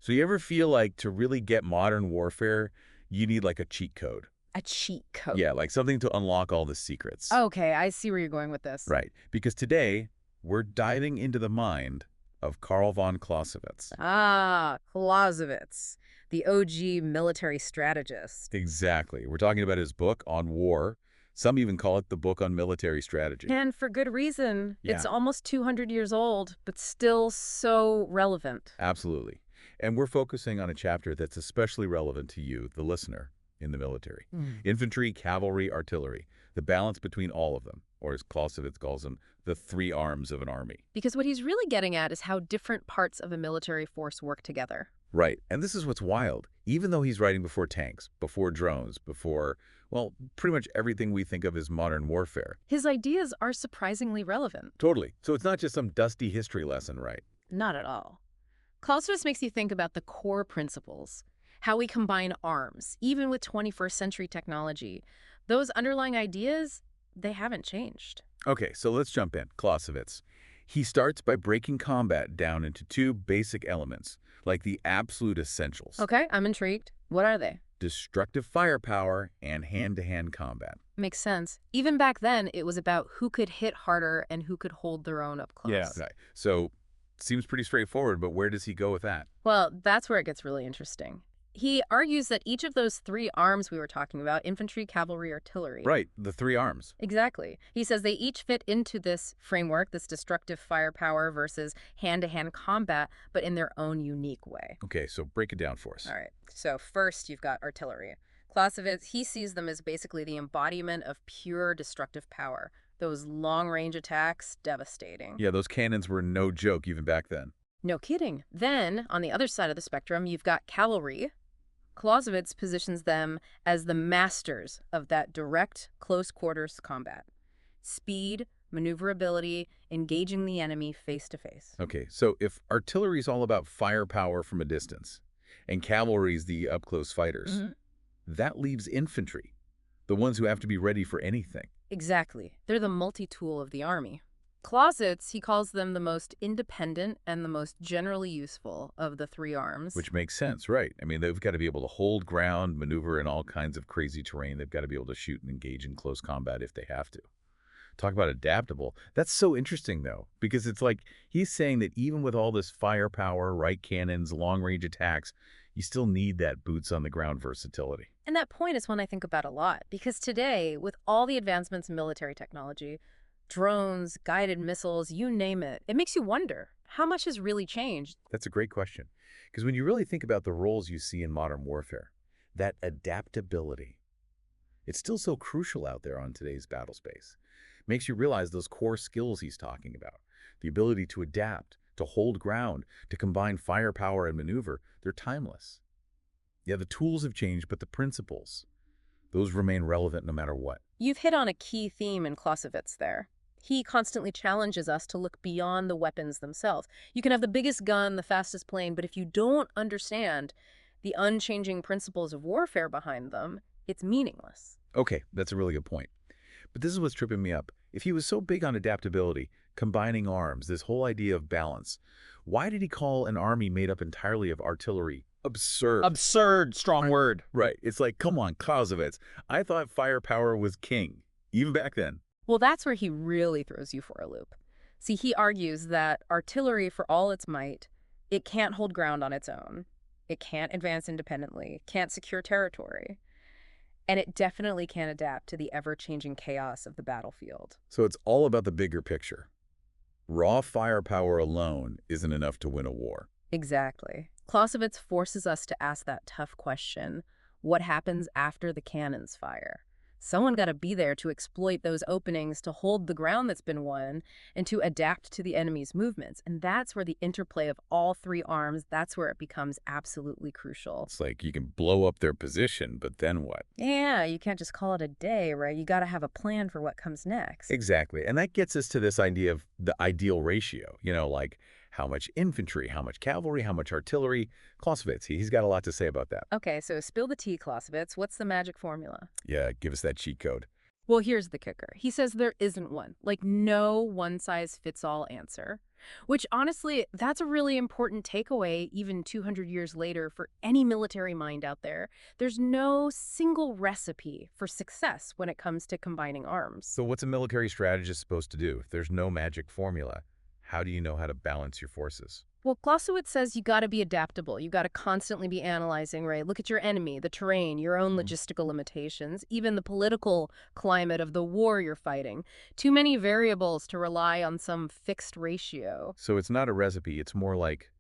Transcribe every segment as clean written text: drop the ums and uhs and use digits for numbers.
So you ever feel like to really get modern warfare, you need like a cheat code? A cheat code. Yeah, like something to unlock all the secrets. Okay, I see where you're going with this. Right. Because today, we're diving into the mind of Carl von Clausewitz. Ah, Clausewitz, the OG military strategist. Exactly. We're talking about his book on war. Some even call it the book on military strategy. And for good reason. Yeah. It's almost 200 years old, but still so relevant. Absolutely. And we're focusing on a chapter that's especially relevant to you, the listener, in the military. Infantry, cavalry, artillery, the balance between all of them, or as Clausewitz calls them, the three arms of an army. Because what he's really getting at is how different parts of a military force work together. Right. And this is what's wild. Even though he's writing before tanks, before drones, before, well, pretty much everything we think of as modern warfare. His ideas are surprisingly relevant. Totally. So it's not just some dusty history lesson, right? Not at all. Clausewitz makes you think about the core principles, how we combine arms, even with 21st century technology. Those underlying ideas, they haven't changed. Okay, so let's jump in. Clausewitz. He starts by breaking combat down into two basic elements, like the absolute essentials. Okay, I'm intrigued. What are they? Destructive firepower and hand-to-hand combat. Makes sense. Even back then, it was about who could hit harder and who could hold their own up close. Yeah. Right. So, seems pretty straightforward, but where does he go with that? Well, that's where it gets really interesting. He argues that each of those three arms we were talking about, infantry, cavalry, artillery. Right, the three arms. Exactly. He says they each fit into this framework, this destructive firepower versus hand-to-hand combat, but in their own unique way. Okay, so break it down for us. All right. So first, you've got artillery. Clausewitz, he sees them as basically the embodiment of pure destructive power. Those long-range attacks, devastating. Yeah, those cannons were no joke even back then. No kidding. Then, on the other side of the spectrum, you've got cavalry. Clausewitz positions them as the masters of that direct, close-quarters combat. Speed, maneuverability, engaging the enemy face-to-face. Okay, so if artillery's all about firepower from a distance, and cavalry's the up-close fighters, that leaves infantry, the ones who have to be ready for anything. Exactly. They're the multi-tool of the army. Clausewitz, he calls them the most independent and the most generally useful of the three arms. Which makes sense, right? I mean, they've got to be able to hold ground, maneuver in all kinds of crazy terrain. They've got to be able to shoot and engage in close combat if they have to. Talk about adaptable. That's so interesting, though, because it's like he's saying that even with all this firepower, right cannons, long-range attacks, you still need that boots-on-the-ground versatility. And that point is one I think about a lot, because today, with all the advancements in military technology, drones, guided missiles, you name it, it makes you wonder, how much has really changed? That's a great question, because when you really think about the roles you see in modern warfare, that adaptability, it's still so crucial out there on today's battle space. Makes you realize those core skills he's talking about, the ability to adapt, to hold ground, to combine firepower and maneuver, they're timeless. Yeah, the tools have changed, but the principles, those remain relevant no matter what. You've hit on a key theme in Clausewitz there. He constantly challenges us to look beyond the weapons themselves. You can have the biggest gun, the fastest plane, but if you don't understand the unchanging principles of warfare behind them, it's meaningless. Okay, that's a really good point. But this is what's tripping me up. If he was so big on adaptability, combining arms, this whole idea of balance, why did he call an army made up entirely of artillery absurd? Absurd, strong word. Right. It's like, come on, Clausewitz. I thought firepower was king, even back then. Well, that's where he really throws you for a loop. See, he argues that artillery, for all its might, it can't hold ground on its own. It can't advance independently, can't secure territory. And it definitely can't adapt to the ever-changing chaos of the battlefield. So it's all about the bigger picture. Raw firepower alone isn't enough to win a war. Exactly. Clausewitz forces us to ask that tough question, what happens after the cannons fire? Someone got to be there to exploit those openings, to hold the ground that's been won, and to adapt to the enemy's movements. And that's where the interplay of all three arms, that's where it becomes absolutely crucial. It's like you can blow up their position, but then what? Yeah, you can't just call it a day, right? You got to have a plan for what comes next. Exactly. And that gets us to this idea of the ideal ratio, like how much infantry, how much cavalry, how much artillery. Clausewitz, he's got a lot to say about that. Okay, so spill the tea, Clausewitz. What's the magic formula? Yeah, give us that cheat code. Well, here's the kicker. He says there isn't one. Like, no one-size-fits-all answer. Which honestly, that's a really important takeaway even 200 years later for any military mind out there. There's no single recipe for success when it comes to combining arms. So what's a military strategist supposed to do? If there's no magic formula, how do you know how to balance your forces? Well, Clausewitz says you got to be adaptable. You got to constantly be analyzing, right? Look at your enemy, the terrain, your own logistical limitations, even the political climate of the war you're fighting. Too many variables to rely on some fixed ratio. So it's not a recipe. It's more like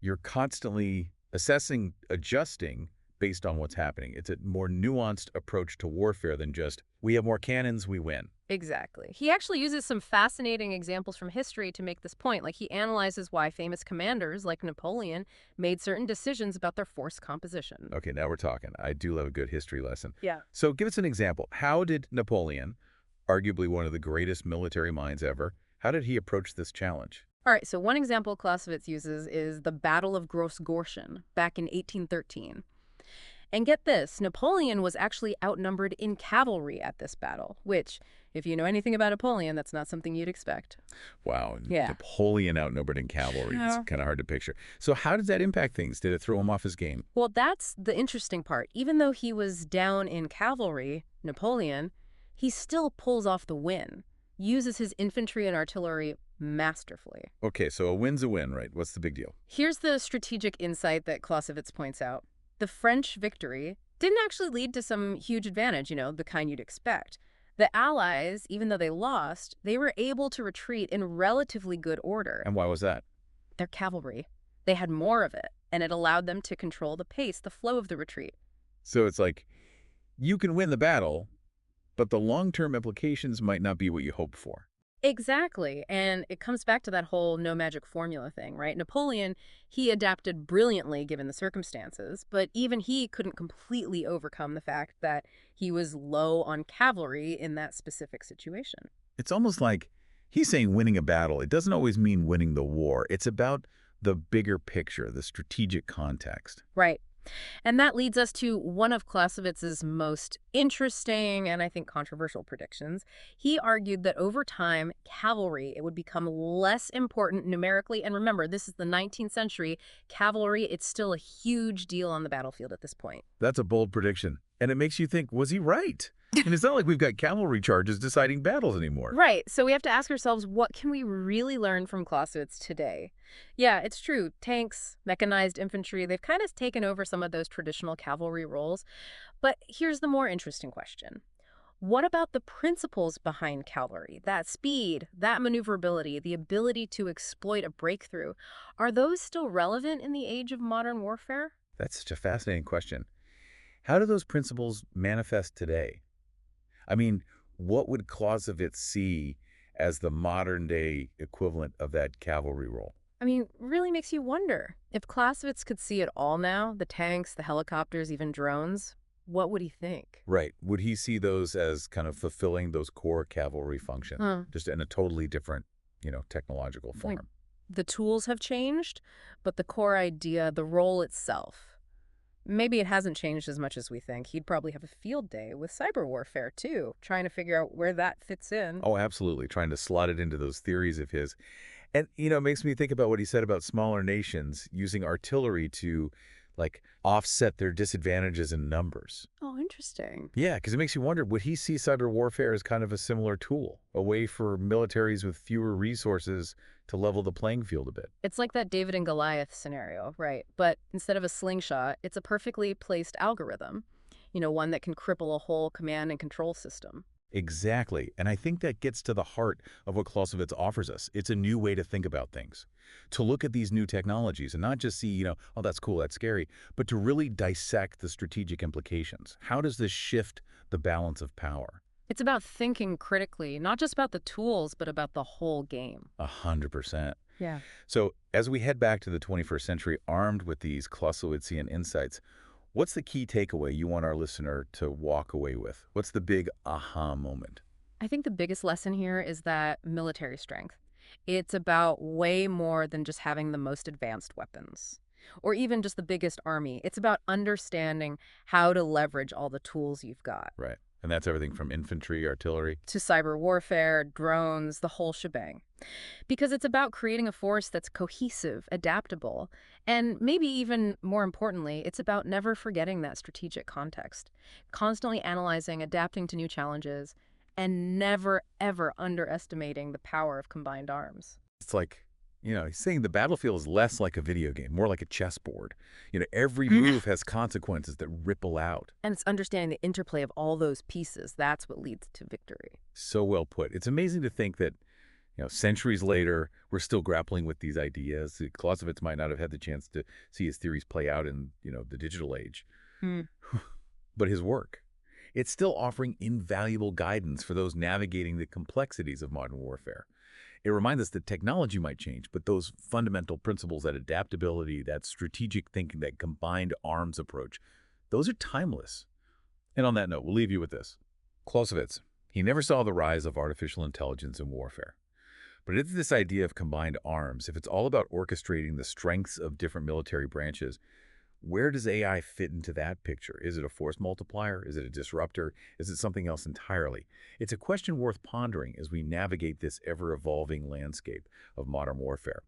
you're constantly assessing, adjusting based on what's happening. It's a more nuanced approach to warfare than just, we have more cannons, we win. Exactly. He actually uses some fascinating examples from history to make this point. Like he analyzes why famous commanders like Napoleon made certain decisions about their force composition. Okay, now we're talking. I do love a good history lesson. Yeah. So give us an example. How did Napoleon, arguably one of the greatest military minds ever, how did he approach this challenge? All right, so one example Clausewitz uses is the Battle of Gross-Gorschen back in 1813. And get this, Napoleon was actually outnumbered in cavalry at this battle, which, if you know anything about Napoleon, that's not something you'd expect. Wow, Yeah. Napoleon outnumbered in cavalry. Yeah. It's kind of hard to picture. So how does that impact things? Did it throw him off his game? Well, that's the interesting part. Even though he was down in cavalry, Napoleon, he still pulls off the win, uses his infantry and artillery masterfully. Okay, so a win's a win, right? What's the big deal? Here's the strategic insight that Clausewitz points out. The French victory didn't actually lead to some huge advantage, the kind you'd expect. The Allies, even though they lost, they were able to retreat in relatively good order. And why was that? Their cavalry, they had more of it, and it allowed them to control the pace, the flow of the retreat. So it's like, you can win the battle, but the long-term implications might not be what you hoped for. Exactly. And it comes back to that whole no magic formula thing, right? Napoleon, he adapted brilliantly given the circumstances, but even he couldn't completely overcome the fact that he was low on cavalry in that specific situation. It's almost like he's saying winning a battle. It doesn't always mean winning the war. It's about the bigger picture, the strategic context. Right. And that leads us to one of Clausewitz's most interesting and I think controversial predictions. He argued that over time, cavalry, it would become less important numerically. And remember, this is the 19th century. Cavalry, it's still a huge deal on the battlefield at this point. That's a bold prediction. And it makes you think, was he right? And it's not like we've got cavalry charges deciding battles anymore. Right. So we have to ask ourselves, what can we really learn from Clausewitz today? Yeah, it's true. Tanks, mechanized infantry, they've kind of taken over some of those traditional cavalry roles. But here's the more interesting question. What about the principles behind cavalry? That speed, that maneuverability, the ability to exploit a breakthrough. Are those still relevant in the age of modern warfare? That's such a fascinating question. How do those principles manifest today? I mean, what would Clausewitz see as the modern-day equivalent of that cavalry role? I mean, really makes you wonder. If Clausewitz could see it all now, the tanks, the helicopters, even drones, what would he think? Right. Would he see those as kind of fulfilling those core cavalry functions, just in a totally different, technological form? Like, the tools have changed, but the core idea, the role itself, maybe it hasn't changed as much as we think. He'd probably have a field day with cyber warfare, too, trying to figure out where that fits in. Oh, absolutely. Trying to slot it into those theories of his. And, it makes me think about what he said about smaller nations using artillery to, offset their disadvantages in numbers. Oh, interesting. Yeah, because it makes you wonder, would he see cyber warfare as kind of a similar tool, a way for militaries with fewer resources to level the playing field a bit? It's like that David and Goliath scenario, right? But instead of a slingshot, it's a perfectly placed algorithm, one that can cripple a whole command and control system. Exactly. And I think that gets to the heart of what Clausewitz offers us. It's a new way to think about things, to look at these new technologies and not just see, oh, that's cool, that's scary, but to really dissect the strategic implications. How does this shift the balance of power? It's about thinking critically, not just about the tools, but about the whole game. 100%. Yeah. So as we head back to the 21st century armed with these Clausewitzian insights, what's the key takeaway you want our listener to walk away with? What's the big aha moment? I think the biggest lesson here is that military strength. It's about way more than just having the most advanced weapons or even just the biggest army. It's about understanding how to leverage all the tools you've got. Right. And that's everything from infantry, artillery. To cyber warfare, drones, the whole shebang. Because it's about creating a force that's cohesive, adaptable, and maybe even more importantly, it's about never forgetting that strategic context, constantly analyzing, adapting to new challenges, and never, ever underestimating the power of combined arms. It's like, he's saying the battlefield is less like a video game, more like a chessboard. Every Mm. move has consequences that ripple out. And it's understanding the interplay of all those pieces. That's what leads to victory. So well put. It's amazing to think that, centuries later, we're still grappling with these ideas. Clausewitz might not have had the chance to see his theories play out in, the digital age. Hmm. But his work, it's still offering invaluable guidance for those navigating the complexities of modern warfare. It reminds us that technology might change, but those fundamental principles, that adaptability, that strategic thinking, that combined arms approach, those are timeless. And on that note, we'll leave you with this. Clausewitz, he never saw the rise of artificial intelligence in warfare. But it's this idea of combined arms. If it's all about orchestrating the strengths of different military branches, where does AI fit into that picture? Is it a force multiplier? Is it a disruptor? Is it something else entirely? It's a question worth pondering as we navigate this ever-evolving landscape of modern warfare.